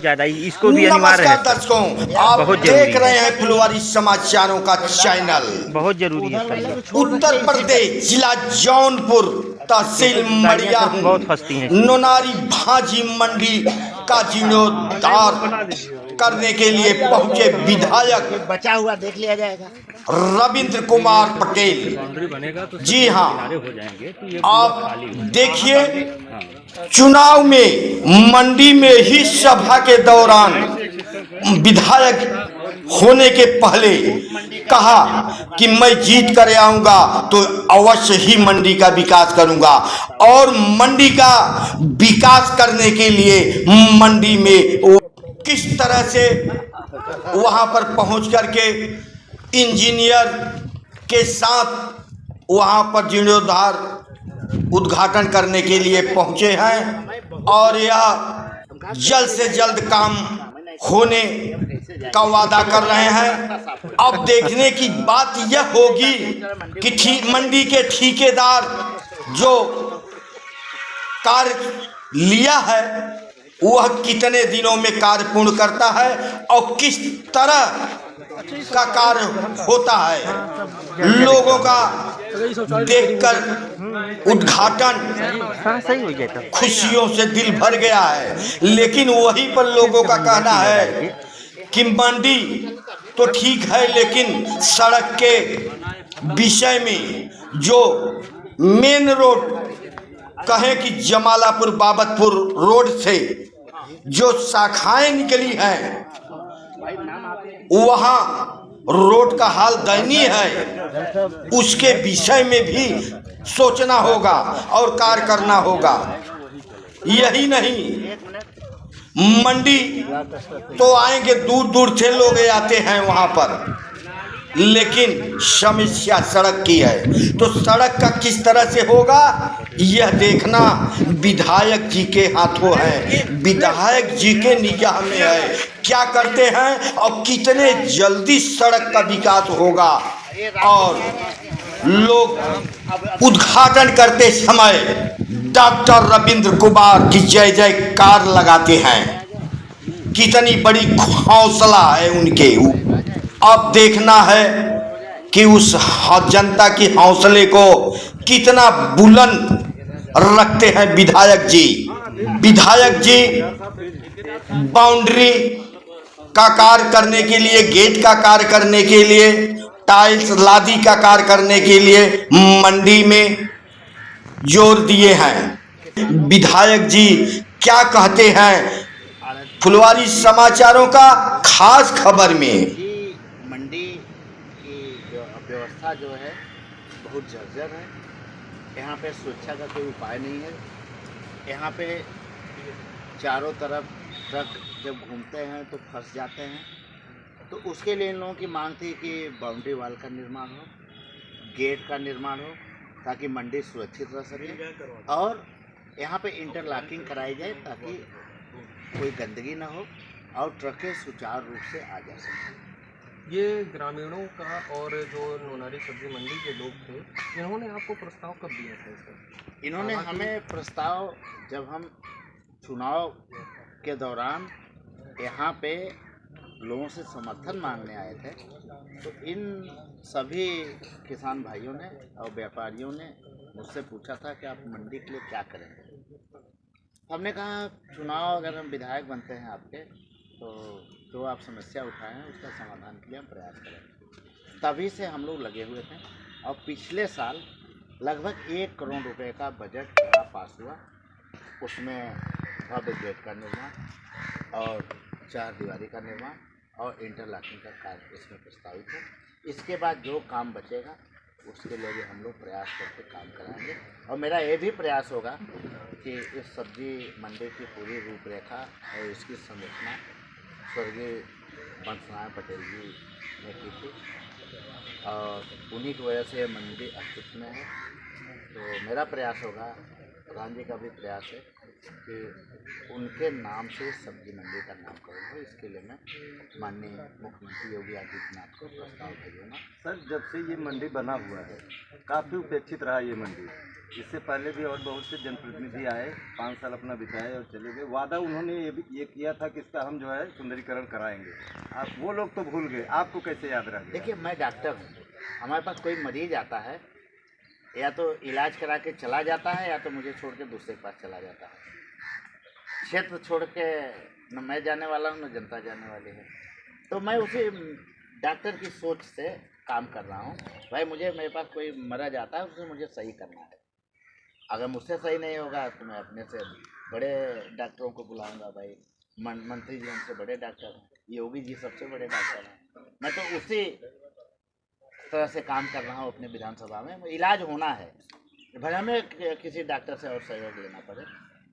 ज़्यादा इसको भी अनिवार्य है। नमस्कार दर्शकों, आप बहुत देख जरूरी रहे है, हैं फुलवारी समाचारों का चैनल। बहुत जरूरी है सर ये। उत्तर प्रदेश, जिला जौनपुर, तहसील गाड़ियाँ मड़िया, सर बहुत फंसती हैं इसमें। नोनारी भाजी मंडी का जीर्णोद्धार करने के लिए पहुंचे विधायक बचा हुआ देख लिया जाएगा। रविंद्र कुमार पटेल। बाउंड्री बनेगा तो जी हाँ, किनारे हो जाएंगे तो ये आप देखिए, चुनाव में मंडी में ही सभा के दौरान विधायक होने के पहले कहा कि मैं जीत कर आऊंगा तो अवश्य ही मंडी का विकास करूंगा, और मंडी का विकास करने के लिए मंडी में वो किस तरह से वहां पर पहुंच करके इंजीनियर के साथ वहां पर जीर्णोद्धार उद्घाटन करने के लिए पहुंचे हैं, और यह जल्द से जल्द काम होने का वादा कर रहे हैं। अब देखने की बात यह होगी कि मंडी के ठेकेदार जो कार्य लिया है वह कितने दिनों में कार्य पूर्ण करता है और किस तरह का कार्य होता है। लोगों का देखकर उद्घाटन खुशियों से दिल भर गया है, लेकिन वहीं पर लोगों का कहना है कि मंडी तो ठीक है, लेकिन सड़क के विषय में जो मेन रोड कहें कि जमालापुर बाबतपुर रोड से जो शाखाएं निकली हैं वहां रोड का हाल दयनीय है, उसके विषय में भी सोचना होगा और कार्य करना होगा। यही नहीं, मंडी तो आएंगे, दूर दूर से लोग आते हैं वहां पर, लेकिन समस्या सड़क की है। तो सड़क का किस तरह से होगा यह देखना विधायक जी के हाथों है, विधायक जी के निगाह में है। क्या करते हैं और कितने जल्दी सड़क का विकास होगा, और लोग उद्घाटन करते समय डॉक्टर रविंद्र कुमार की जय जयकार लगाते हैं। कितनी बड़ी हौसला है उनके। अब देखना है कि उस जनता की हौसले को कितना बुलंद रखते हैं विधायक जी। विधायक जी बाउंड्री का कार्य करने के लिए, गेट का कार्य करने के लिए, टाइल्स लादी का कार्य करने के लिए मंडी में जोर दिए हैं। विधायक जी क्या कहते हैं फुलवारी समाचारों का खास खबर में। मंडी की जो व्यवस्था जो है बहुत जर्जर है। यहाँ पे सुरक्षा का कोई उपाय नहीं है। यहाँ पे चारों तरफ ट्रक जब घूमते हैं तो फंस जाते हैं। तो उसके लिए इन लोगों की मांग थी कि बाउंड्री वाल का निर्माण हो, गेट का निर्माण हो, ताकि मंडी सुरक्षित रह सके, और यहाँ पे इंटरलॉकिंग कराई जाए ताकि कोई गंदगी ना हो और ट्रकें सुचारू रूप से आ जा सकें। ये ग्रामीणों का और जो नोनारी सब्जी मंडी के लोग थे, इन्होंने आपको प्रस्ताव कब दिया था इसका? इन्होंने हमें प्रस्ताव जब हम चुनाव के दौरान यहाँ पे लोगों से समर्थन मांगने आए थे, तो इन सभी किसान भाइयों ने और व्यापारियों ने मुझसे पूछा था कि आप मंडी के लिए क्या करेंगे। हमने कहा चुनाव अगर हम विधायक बनते हैं आपके, तो जो आप समस्या उठाए हैं उसका समाधान के लिए हम प्रयास करेंगे। तभी से हम लोग लगे हुए थे, और पिछले साल लगभग 1 करोड़ रुपए का बजट पास हुआ। उसमें भव्य गेट का निर्माण और 4 दीवारी का निर्माण और इंटरलॉकिंग का कार्य इसमें प्रस्तावित है। इसके बाद जो काम बचेगा उसके लिए भी हम लोग प्रयास करके काम कराएंगे, और मेरा ये भी प्रयास होगा कि इस सब्जी मंडी की पूरी रूपरेखा और इसकी संरचना स्वर्गीय बंसनारायण पटेल जी ने की थी, और उन्हीं की वजह से मंडी अस्तित्व में है। तो मेरा प्रयास होगा, प्रधान जी का भी प्रयास है कि उनके नाम से सब्जी मंडी का नामकरण हो। इसके लिए मैं माननीय मुख्यमंत्री योगी आदित्यनाथ को प्रस्ताव भेजूँगा। सर, जब से ये मंडी बना हुआ है काफ़ी उपेक्षित रहा ये मंडी। इससे पहले भी और बहुत से जनप्रतिनिधि आए, 5 साल अपना बिताए और चले गए। वादा उन्होंने ये किया था कि इसका हम जो है सुंदरीकरण कराएंगे। आप वो लोग तो भूल गए, आपको कैसे याद रह गया? देखिए, मैं डॉक्टर हूँ, हमारे पास कोई मरीज आता है या तो इलाज करा के चला जाता है या तो मुझे छोड़ के दूसरे के पास चला जाता है। क्षेत्र छोड़ के न मैं जाने वाला हूँ न जनता जाने वाली है। तो मैं उसी डॉक्टर की सोच से काम कर रहा हूँ। भाई मुझे मेरे पास कोई मरीज आता है, उसे मुझे सही करना है। अगर मुझसे सही नहीं होगा तो मैं अपने से बड़े डॉक्टरों को बुलाऊंगा। भाई मंत्री जी हमसे बड़े डॉक्टर हैं, योगी जी सबसे बड़े डॉक्टर हैं। मैं तो उसी तरह से काम कर रहा हूँ अपने विधानसभा में। इलाज होना है, भले हमें किसी डॉक्टर से और सहयोग लेना पड़े।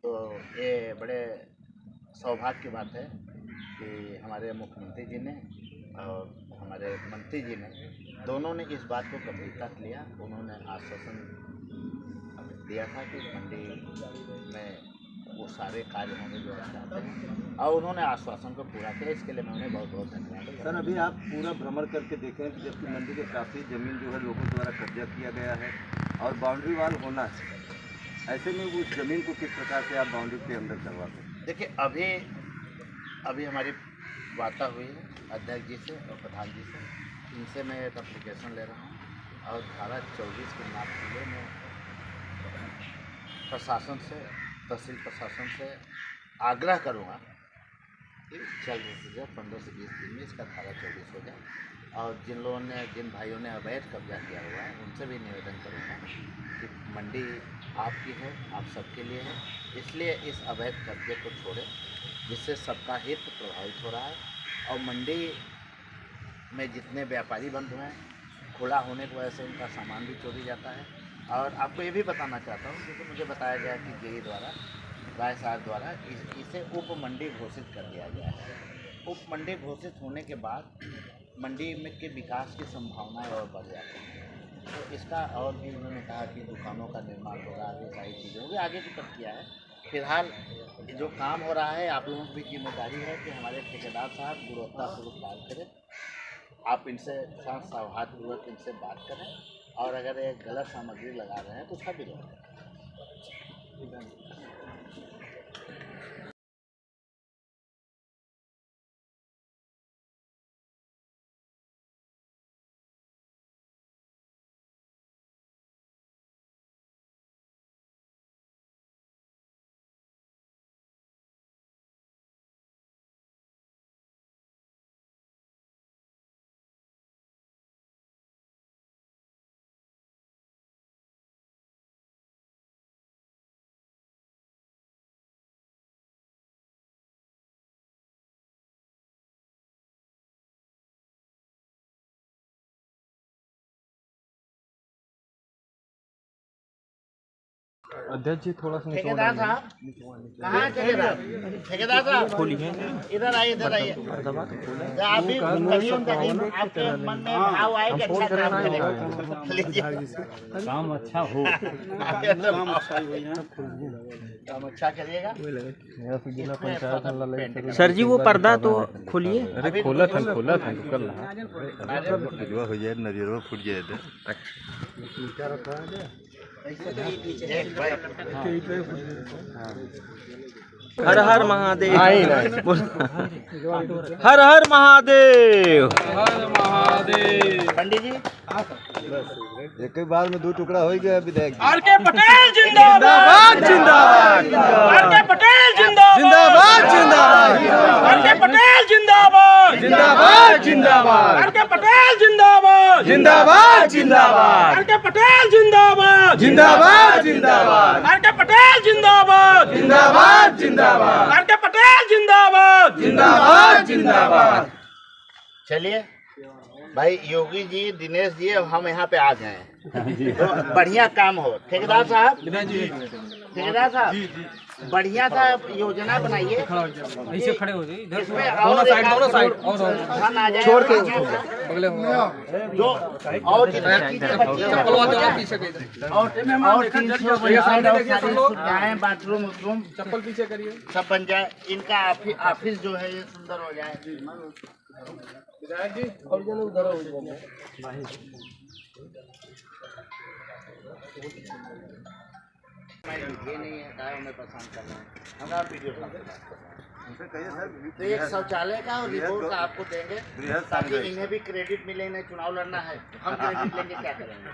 तो ये बड़े सौभाग्य की बात है कि हमारे मुख्यमंत्री जी ने और हमारे मंत्री जी ने दोनों ने इस बात को गंभीरता से लिया। उन्होंने आश्वासन दिया था कि मंडी में वो सारे कार्य होंगे जो हम चाहते हैं, और उन्होंने आश्वासन को पूरा किया। इसके लिए मैं उन्हें बहुत बहुत धन्यवाद। सर, अभी आप पूरा भ्रमण करके देखें कि जबकि मंडी के काफ़ी ज़मीन जो है लोगों द्वारा कब्जा किया गया है और बाउंड्री वाल होना है, ऐसे में उस ज़मीन को किस प्रकार से आप बाउंड्री के अंदर करवाते हैं? देखिए, अभी हमारी वार्ता हुई है अध्यक्ष जी से और प्रधान जी से। इनसे मैं एक एप्लीकेशन ले रहा हूँ और धारा 24 के नाम के मैं प्रशासन से, तहसील प्रशासन से आग्रह करूँगा कि जल्द से जल्द 15 से 20 दिन में इसका धारा 24 हो जाए। और जिन भाइयों ने अवैध कब्जा किया हुआ है उनसे भी निवेदन करूँगा कि मंडी आपकी है, आप सबके लिए है, इसलिए इस अवैध कब्जे को छोड़ें, जिससे सबका हित प्रभावित हो रहा है। और मंडी में जितने व्यापारी बंधु हैं, खुला होने की वजह से उनका सामान भी चोरी जाता है। और आपको ये भी बताना चाहता हूँ, क्योंकि मुझे बताया गया कि जेई द्वारा, राय साहब द्वारा इसे उप मंडी घोषित कर दिया गया है। उप मंडी घोषित होने के बाद मंडी में के विकास की संभावनाएं और बढ़ जाती हैं। तो इसका और भी उन्होंने कहा कि दुकानों का निर्माण होगा, आगे सारी चीज़ें होंगी, आगे की प्रक्रिया है। फिलहाल जो काम हो रहा है, आप लोगों की भी जिम्मेदारी है कि हमारे ठेकेदार साहब गुणवत्तापूर्वक काम करें। आप इनसे साथ सौहार्दपूर्वक इनसे बात करें, और अगर ये गलत सामग्री लगा रहे हैं तो उसका विरोध करें। अध्यक्ष जी थोड़ा सा ठेकेदार साहब कहाँ? ठेकेदार साहब खोलिए, इधर आइए, इधर आइए। आप भी करिए, आपके मन में भाव आए कि अच्छा काम करेगा, काम अच्छा हो, काम अच्छा करिएगा। सर जी वो पर्दा तो खोलिए। अरे खोला था कल हो जाए, नरियर फूट जाए। हर हर महादेव, हर हर महादेव, पंडित जी एक बार में 2 टुकड़ा हो गया विधायक। आर.के. पटेल जिंदाबाद, जिंदाबाद, आर.के. पटेल जिंदाबाद, आर.के. पटेल जिंदाबाद, जिंदाबाद, आर.के. पटेल जिंदाबाद, जिंदाबाद, जिंदाबाद, आर.के. पटेल जिंदाबाद, जिंदाबाद, जिंदाबाद, आर.के. पटेल जिंदाबाद, जिंदाबाद, जिंदाबाद, आर.के. पटेल जिंदाबाद, जिंदाबाद, जिंदाबाद। चलिए भाई, योगी जी, दिनेश जी, अब हम यहाँ पे आ गए हैं तो बढ़िया काम हो। ठेकेदार साहब, ठेकेदार साहब बढ़िया सा योजना बनाइए। ऐसे खड़े हो जाइए इधर इसमें दोनों और साइड एक दोनों आध साइड करोड़ और धन आ जाएगा। छोड़ के अगले जो और जितनी चीजें बची हैं, चप्पल वाले और पीछे के इधर और 300 बन जाए और सारी सुविधाएं बाथरूम वथरूम चप्पल पीछे करिए। सब बन जाए। इनका ऑफिस जो है ये सुंदर हो जाए। विधायक जी ओरिजिनल उधर हो जाए। ये नहीं है क्या हमें पसंद करना है। हमारा वीडियो उनसे कहिए सर तो एक शौचालय का और रिपोर्ट का आपको देंगे बृहद ताकि संघ। इन्हें भी क्रेडिट मिले। इन्हें चुनाव लड़ना है, हम क्रेडिट लेंगे क्या करेंगे।